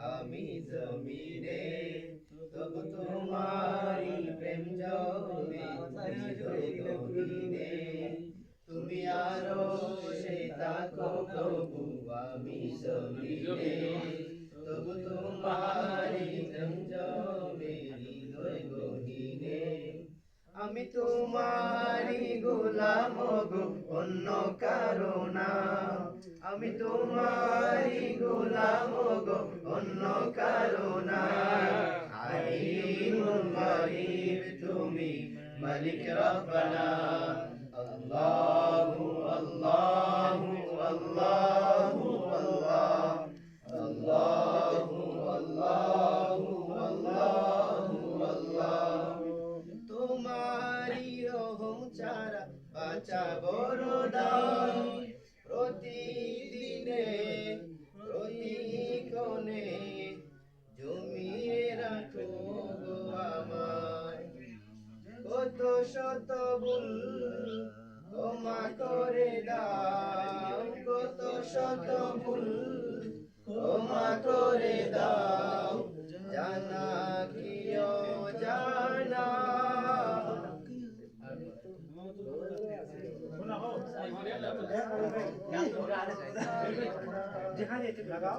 আমি জমিনে তবু তোমারি প্রেম জমে গহীনে তুমি আরো সে তাকো প্রভু আমি জমিনে তবু তোমারি প্রেম জমে হৃদয় গহীনে আমি তোমারি গোলাম গো অন্য কারো না আমি তোমারি গোলাম গো অন্য কারো না আলিমুল গায়ব তুমি মালিক রব্বানা আল্লাহু আল্লাহু আল্লাহু আল্লাহ আল্লাহু আল্লাহু আল্লাহু আল্লাহ তোমারি রহম ছাড়া বাঁচা বড় দায় প্রতিদিনে প্রতিক্ষণে জমিয়ে রাখো গো আমায় কত শত ভুল ক্ষমা করে দাও কত শত ভুল ক্ষমা করে দাও জানা কি অজানা যেখানে লাগাও